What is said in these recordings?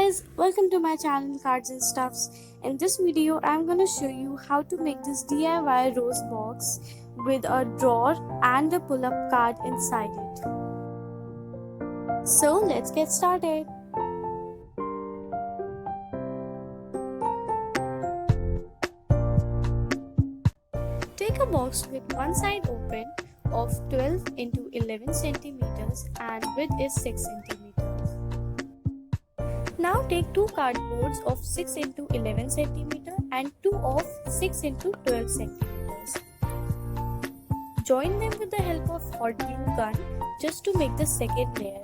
guys, welcome to my channel Cards and Stuffs. In this video, I'm gonna show you how to make this DIY rose box with a drawer and a pull-up card inside it. So let's get started. Take a box with one side open of 12 into 11 centimeters and width is 6 centimeters. Now take two cardboards of 6 into 11 centimeter and two of 6 into 12 centimeters. Join them with the help of hot glue gun just to make the second layer.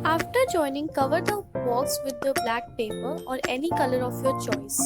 After joining, cover the box with the black paper or any color of your choice.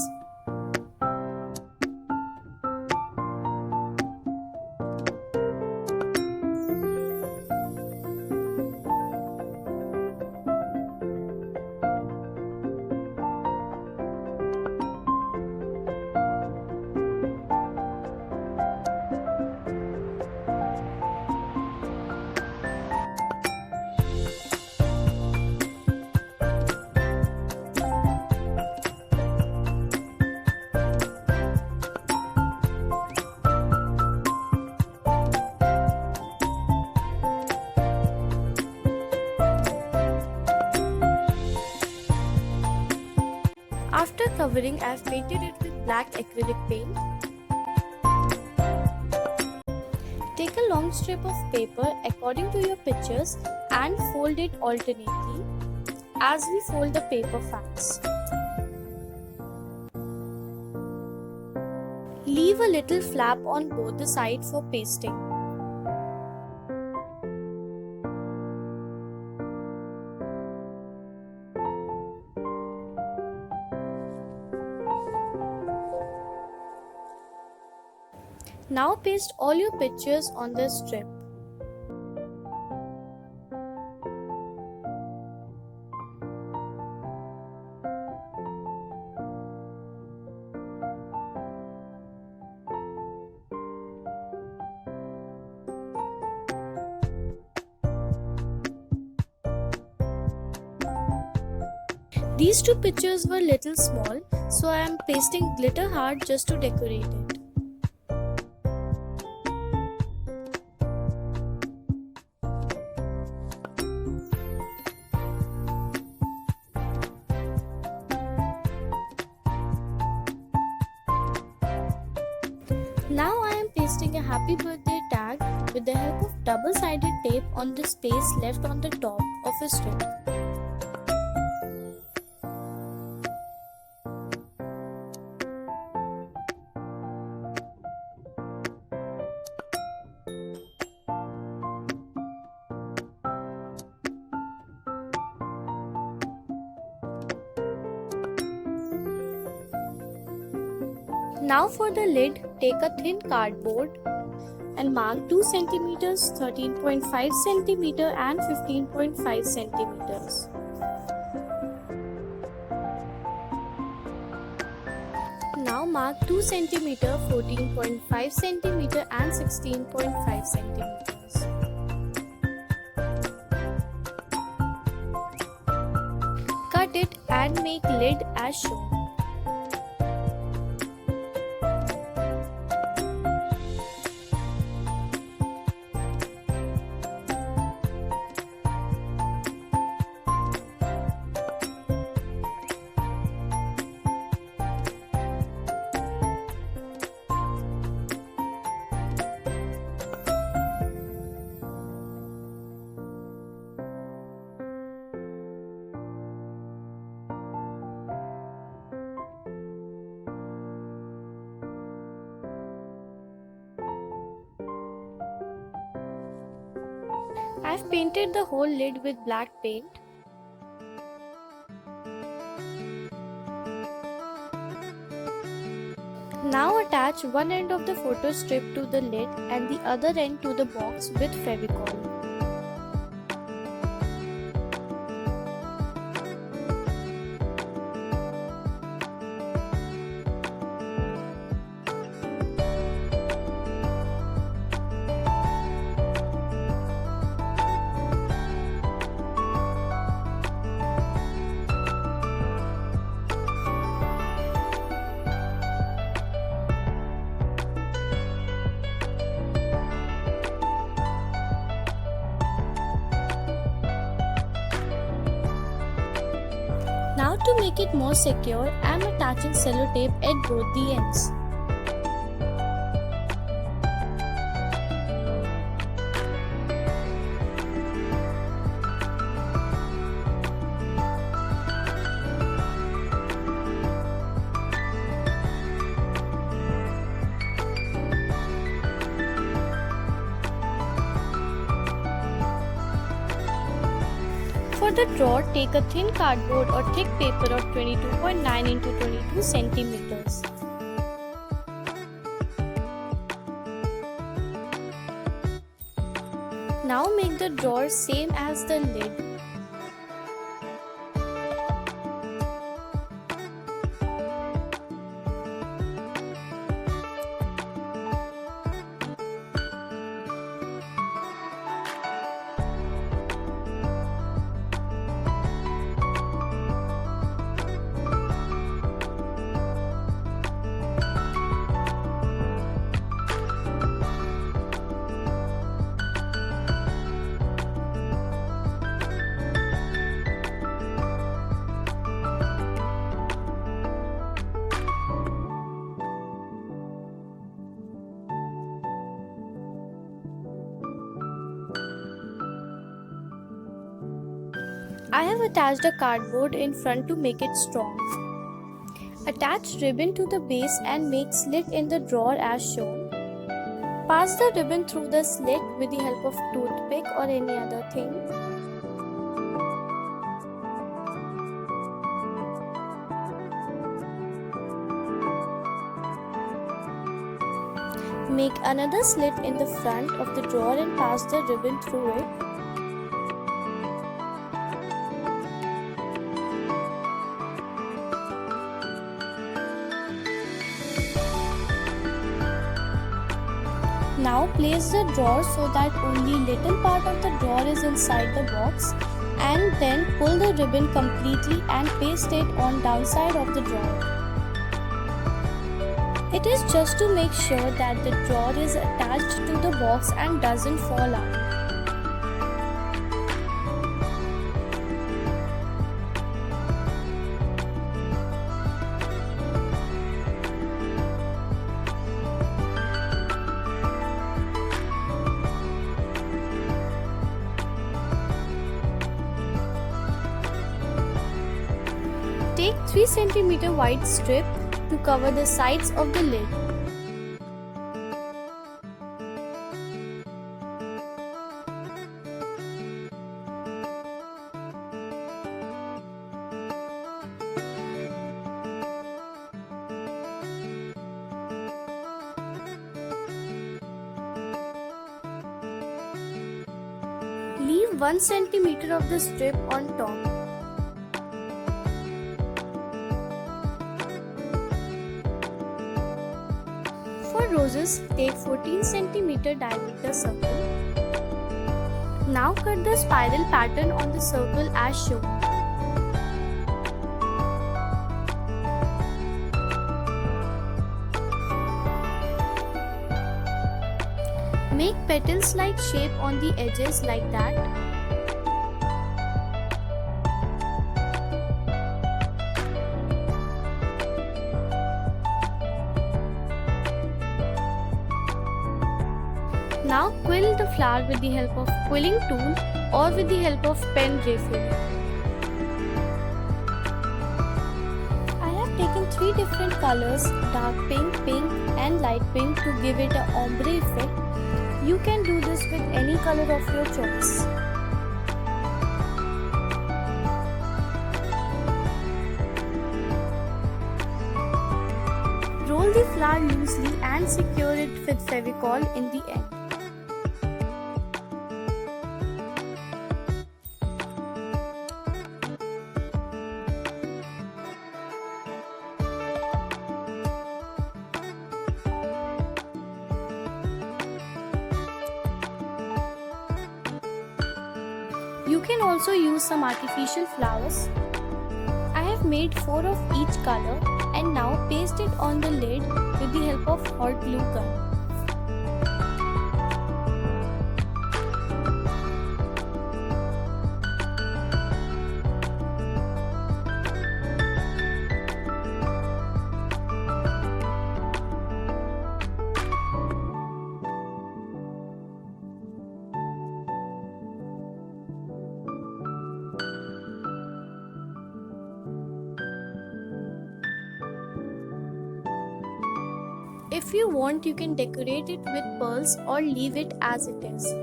After covering, I have painted it with black acrylic paint. Take a long strip of paper according to your pictures and fold it alternately as we fold the paper facts. Leave a little flap on both the sides for pasting. Now paste all your pictures on the strip. These two pictures were little small, so I am pasting glitter hard just to decorate it. Now I am pasting a happy birthday tag with the help of double-sided tape on the space left on the top of a strip. Now for the lid, take a thin cardboard and mark 2 centimeters, 13.5 centimeter and 15.5 centimeters. Now mark 2 centimeter, 14.5 centimeter and 16.5 centimeters. Cut it and make lid as shown. I've painted the whole lid with black paint. Now attach one end of the photo strip to the lid and the other end to the box with Fevicol. to make it more secure, I am attaching sellotape at both the ends. For the drawer, take a thin cardboard or thick paper of 22.9 into 22 centimeters. Now make the drawer same as the lid. I have attached a cardboard in front to make it strong. Attach ribbon to the base and make slit in the drawer as shown. Pass the ribbon through the slit with the help of toothpick or any other thing. Make another slit in the front of the drawer and pass the ribbon through it. Now place the drawer so that only little part of the drawer is inside the box, and then pull the ribbon completely and paste it on downside of the drawer. It is just to make sure that the drawer is attached to the box and doesn't fall out. Take 3 cm wide strip to cover the sides of the lid. Leave 1 cm of the strip on top. For roses, take 14 cm diameter circle. Now cut the spiral pattern on the circle as shown. Make petals-like shape on the edges like that. Now quill the flower with the help of quilling tool or with the help of pen refill. I have taken 3 different colors, dark pink, pink and light pink, to give it an ombre effect. You can do this with any color of your choice. Roll the flower loosely and secure it with Fevicol in the end. You can also use some artificial flowers. I have made 4 of each color and now paste it on the lid with the help of hot glue gun. If you want, you can decorate it with pearls or leave it as it is.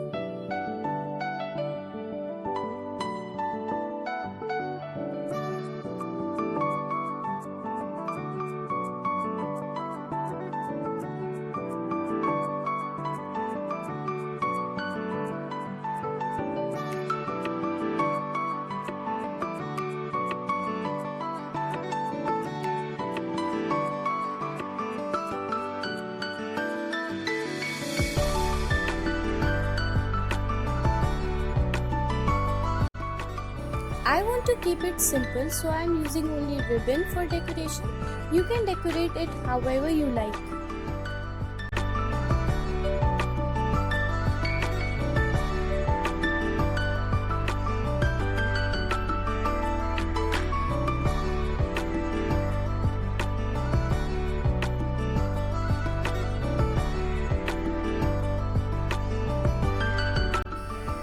I want to keep it simple, so I am using only ribbon for decoration. You can decorate it however you like.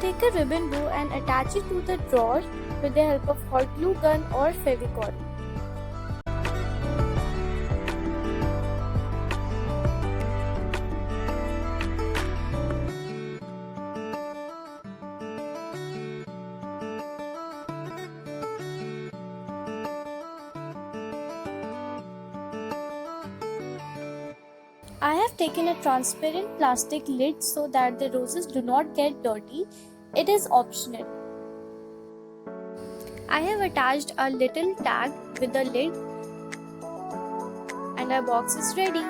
Take a ribbon bow and attach it to the drawer with the help of hot glue gun or Fevicol. I have taken a transparent plastic lid so that the roses do not get dirty. It is optional. I have attached a little tag with the lid and our box is ready.